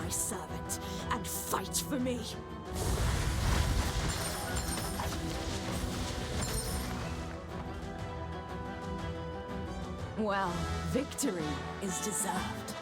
my servant and fight for me. Well, victory is deserved.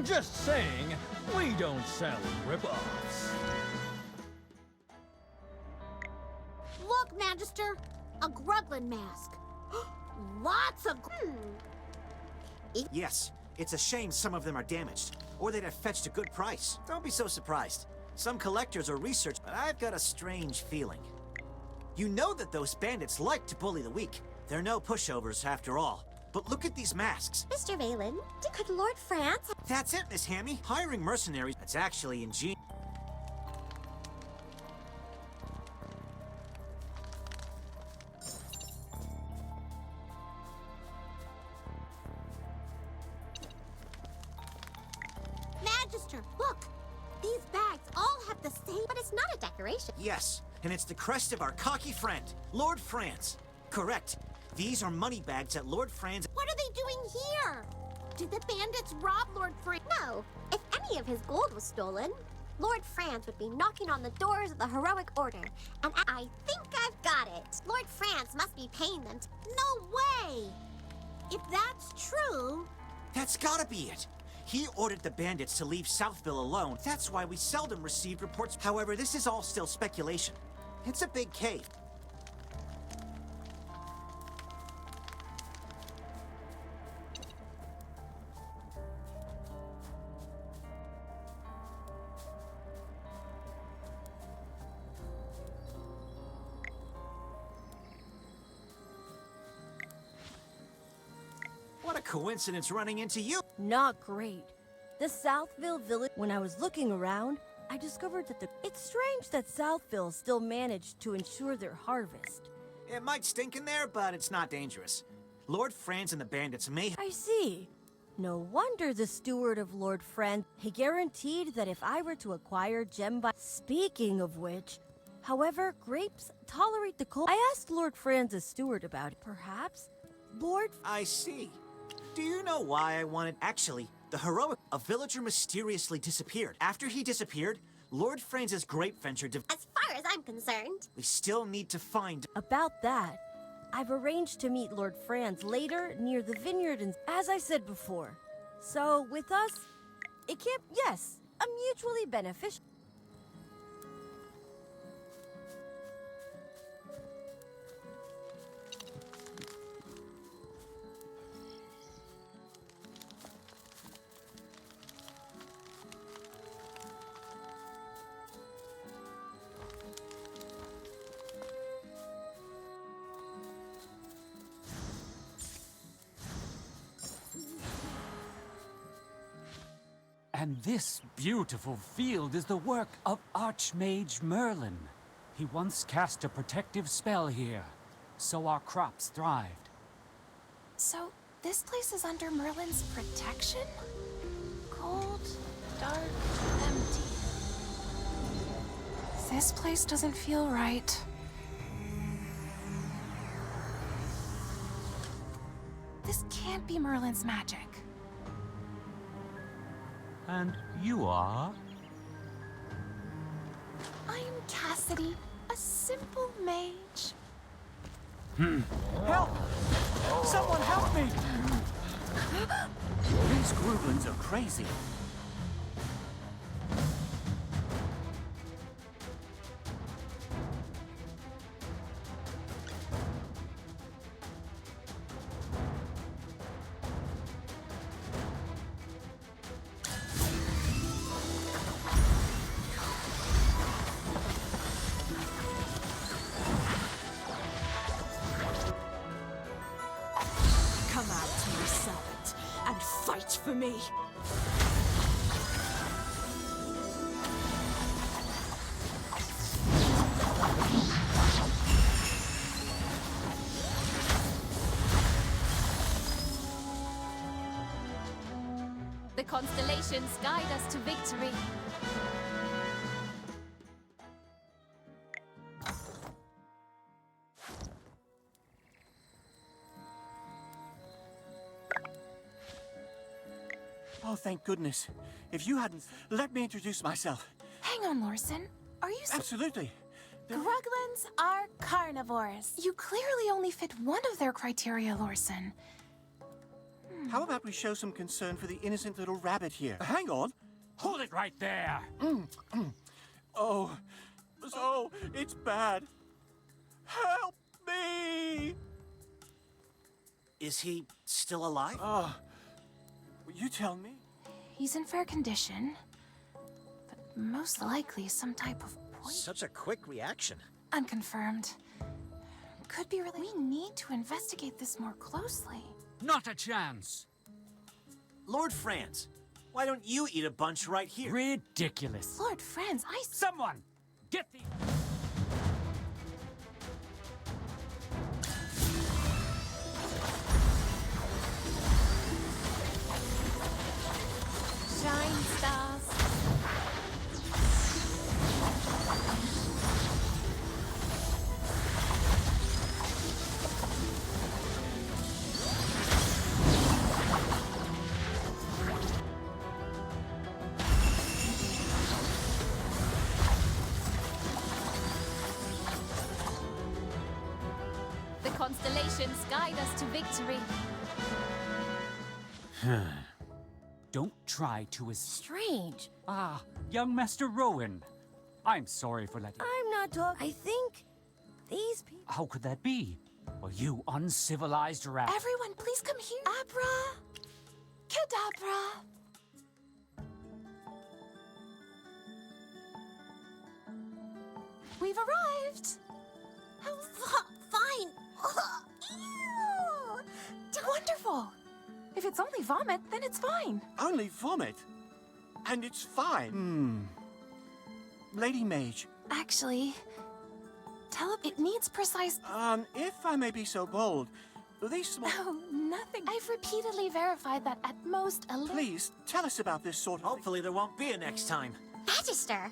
Just saying, we don't sell rip-offs. Look, Magister, a Grublin mask. Lots of... Yes, it's a shame some of them are damaged, or they'd have fetched a good price. Don't be so surprised. Some collectors or research, but I've got a strange feeling. You know that those bandits like to bully the weak. They're no pushovers, after all. But look at these masks. Mr. Valen, could Lord France... That's it, Miss Hammy. Hiring mercenaries, that's actually ingenious. Magister, look! These bags all have the same, but it's not a decoration. Yes, and it's the crest of our cocky friend, Lord France. Correct. These are money bags that Lord France... What are they doing here? Did the bandits rob Lord France? No. If any of his gold was stolen, Lord France would be knocking on the doors of the heroic order. And I think I've got it. Lord France must be paying them. No way! If that's true... That's gotta be it. He ordered the bandits to leave Southville alone. That's why we seldom received reports. However, this is all still speculation. It's a big cave. What a coincidence running into you! Not great. The Southville village... When I was looking around, I discovered that It's strange that Southville still managed to ensure their harvest. It might stink in there, but it's not dangerous. Lord Franz and the bandits may... I see. No wonder the steward of Lord Franz... He guaranteed that if I were to acquire gem by... Speaking of which... However, grapes tolerate the cold... I asked Lord Franz's steward about it. Perhaps Lord... I see. Do you know why I wanted... Actually, the heroic... A villager mysteriously disappeared. After he disappeared, Lord Franz's grape venture... As far as I'm concerned... We still need to find... About that, I've arranged to meet Lord Franz later near the vineyard and... As I said before. So, with us, it can't... Yes, a mutually beneficial... And this beautiful field is the work of Archmage Merlin. He once cast a protective spell here, so our crops thrived. So, this place is under Merlin's protection? Cold, dark, empty. This place doesn't feel right. This can't be Merlin's magic. And you are? I'm Cassidy, a simple mage. Help! Someone help me! These Grublins are crazy. Come out, my servant, and fight for me. constellations guide us to victory. Oh, thank goodness. If you hadn't, let me introduce myself. Hang on, Lorson. Are you Absolutely. Gruglins are carnivores. You clearly only fit one of their criteria, Lorson. How about we show some concern for the innocent little rabbit here? Hang on. Hold it right there! Oh, it's bad. Help me! Is he still alive? You tell me. He's in fair condition, but most likely some type of poison. Such a quick reaction. Unconfirmed. Could be really. We need to investigate this more closely. Not a chance! Lord Franz, why don't you eat a bunch right here? Ridiculous. Lord Franz, Someone! Get the... Shine, stars. The constellations guide us to victory. Don't try to Strange. Ah, young Master Rowan. I'm sorry for letting... I'm not talking. I think these people. How could that be? Well, you uncivilized rat... Everyone, please come here. Abra! Cadabra! We've arrived! Fine. Ew. Wonderful! If it's only vomit, then it's fine. Only vomit. And it's fine. Lady Mage, Actually, it needs precise... if I may be so bold, these small... Oh, nothing. I've repeatedly verified that at most a little... Please, tell us about this sort of... Hopefully there won't be a next time. Magister,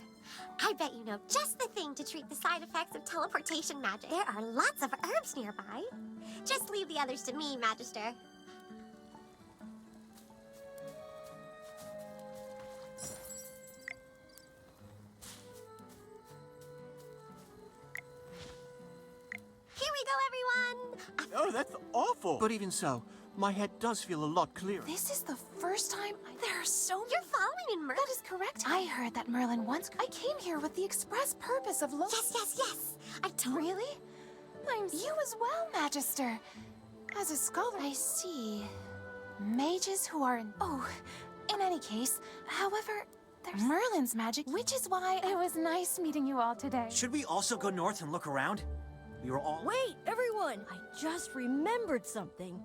I bet you know just the thing to treat the side effects of teleportation magic. There are lots of herbs nearby. Just leave the others to me, Magister. Here we go, everyone! Oh, that's awful. But even so, my head does feel a lot clearer. This is the first time there are so many... You're following in Merlin? That is correct. I heard that Merlin once... I came here with the express purpose of Yes. I don't... Really? You as well, Magister. As a scholar, I see. Mages who are in... Oh, in any case, however, there's Merlin's magic, which is why it was nice meeting you all today. Should we also go north and look around? We were all... Wait, everyone! I just remembered something.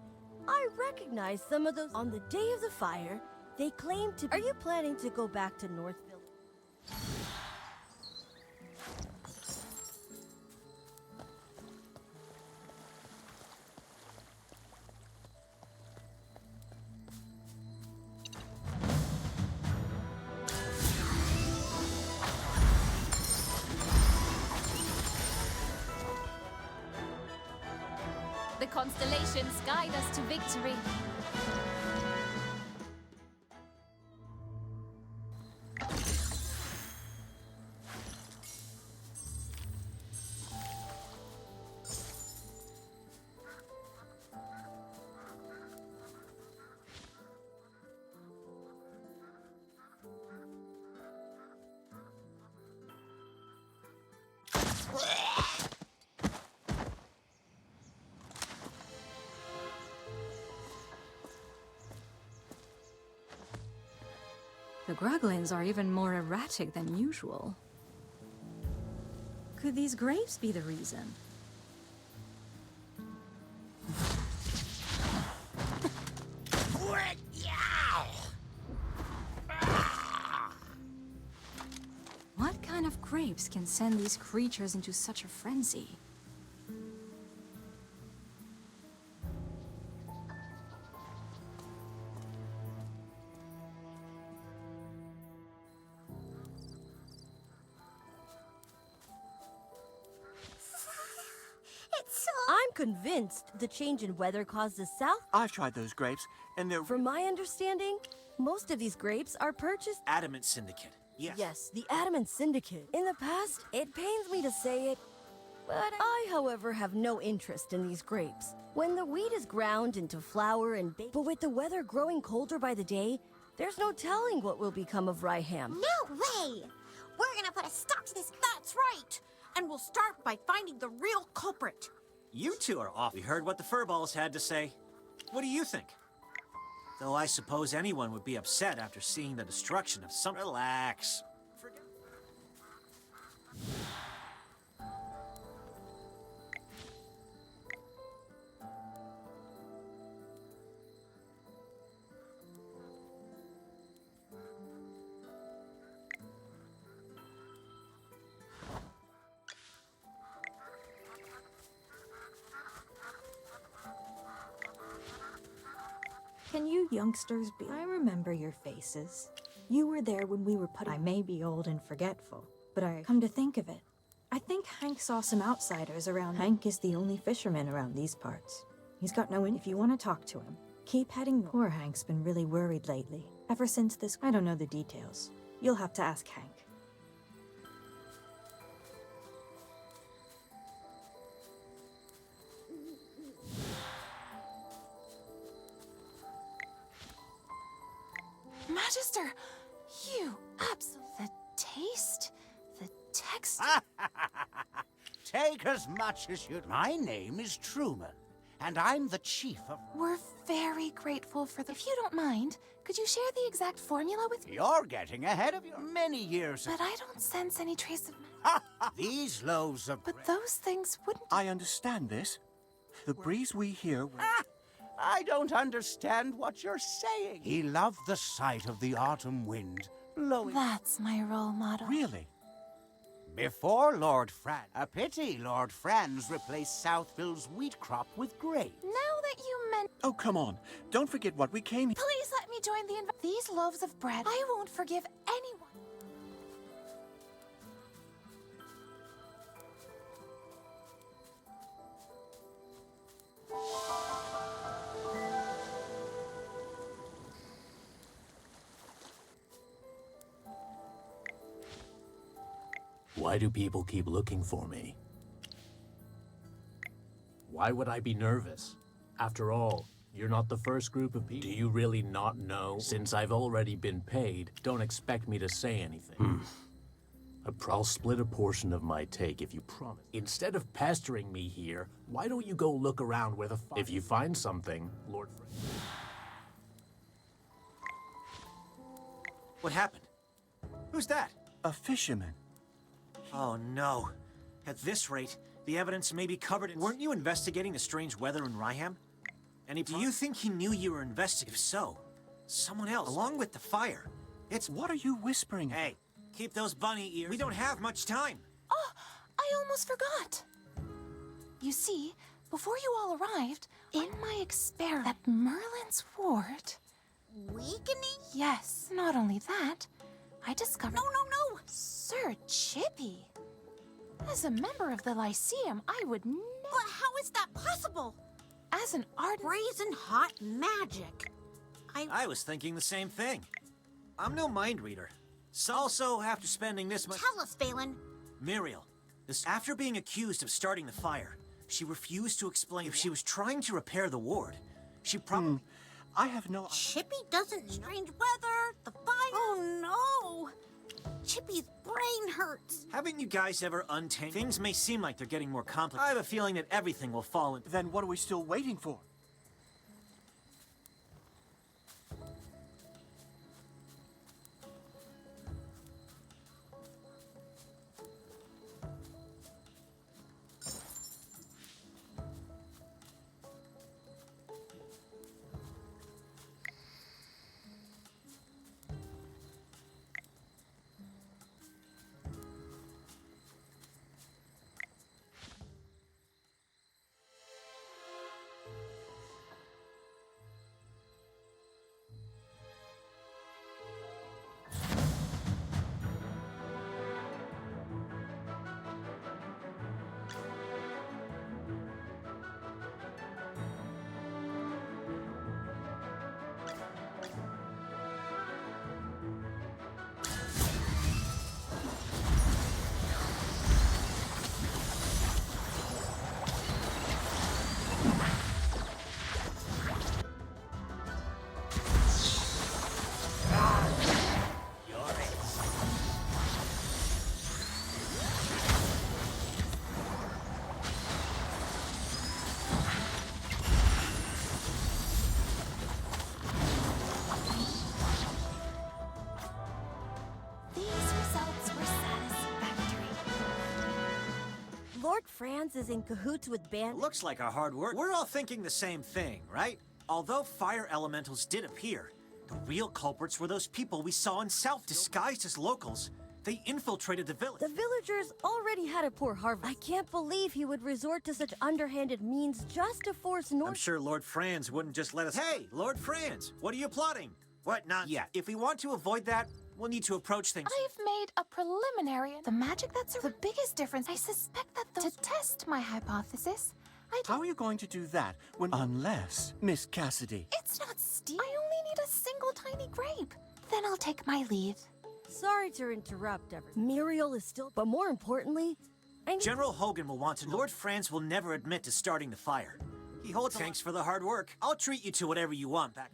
I recognize some of those on the day of the fire. They claim to. Are you planning to go back to Northville? The constellations guide us to victory. The Gruglins are even more erratic than usual. Could these grapes be the reason? What kind of grapes can send these creatures into such a frenzy? convinced the change in weather caused the south. I've tried those grapes, and they're... From my understanding, most of these grapes are purchased. Adamant Syndicate. Yes. Yes, the Adamant Syndicate. In the past, it pains me to say it, but I, however, have no interest in these grapes. When the wheat is ground into flour and baked, but with the weather growing colder by the day, there's no telling what will become of rye ham. No way! We're gonna put a stop to this. That's right! And we'll start by finding the real culprit. You two are off. We heard what the furballs had to say. What do you think? Though I suppose anyone would be upset after seeing the destruction of some... Relax. Forget... Can you youngsters be? I remember your faces. You were there when we were put. I may be old and forgetful, but I come to think of it. I think Hank saw some outsiders around. Hank is the only fisherman around these parts. He's got no in. If you want to talk to him, keep heading north. Poor Hank's been really worried lately. Ever since this, I don't know the details. You'll have to ask Hank. Magister, you absolutely... The taste, the text... Take as much as you'd... My name is Truman, and I'm the chief of... We're very grateful for the... If you don't mind, could you share the exact formula with me? You're getting ahead of your many years. But I don't sense any trace of... These loaves of... But those things wouldn't... I understand this. The breeze we hear... I don't understand what you're saying. He loved the sight of the autumn wind blowing... That's my role model. Really? Before Lord Franz. A pity Lord Franz replaced Southville's wheat crop with grain. Now that you meant... Oh, come on. Don't forget what we came... Please let me join the... These loaves of bread, I won't forgive anyone. Why do people keep looking for me? Why would I be nervous? After all, you're not the first group of people. Do you really not know? Since I've already been paid, don't expect me to say anything. I'll split a portion of my take if you promise. Instead of pestering me here, why don't you go look around where the fire... If you find something, Lord... What happened? Who's that? A fisherman. Oh, no. At this rate, the evidence may be covered in... Weren't you investigating the strange weather in Ryham? Do you think he knew you were investigating? If so, someone else, along with the fire. It's... What are you whispering? Hey, keep those bunny ears. We don't have much time. Oh, I almost forgot. You see, before you all arrived, in my experiment at Merlin's ward... Weakening? Yes, not only that, I discovered... No! Sir Chippy. As a member of the Lyceum, I would never... But how is that possible? As an ardent... Brazen hot magic. I was thinking the same thing. I'm no mind reader. So also, after spending this much... Tell us, Phelan. Muriel, after being accused of starting the fire, she refused to explain if she was trying to repair the ward. She probably... I have no... Chippy doesn't... Strange weather, the fire... Oh, no! Chippy's brain hurts. Haven't you guys ever untangled? Things may seem like they're getting more complicated. I have a feeling that everything will fall in... Then what are we still waiting for? Franz is in cahoots with bandits. Looks like our hard work. We're all thinking the same thing, right? Although fire elementals did appear, the real culprits were those people we saw in South disguised as locals. They infiltrated the village. The villagers already had a poor harvest. I can't believe he would resort to such underhanded means just to force North. I'm sure Lord Franz wouldn't just let us. Hey, Lord Franz, what are you plotting? What not? Yeah, if we want to avoid that, we'll need to approach things. I've made a preliminary. The magic that's the biggest difference. I suspect that to test my hypothesis, How are you going to do that when... Unless, Miss Cassidy... It's not steal. I only need a single tiny grape. Then I'll take my leave. Sorry to interrupt, Muriel is still... But more importantly, General Hogan will want to know. Lord Franz will never admit to starting the fire. He holds... Thanks for the hard work. I'll treat you to whatever you want back...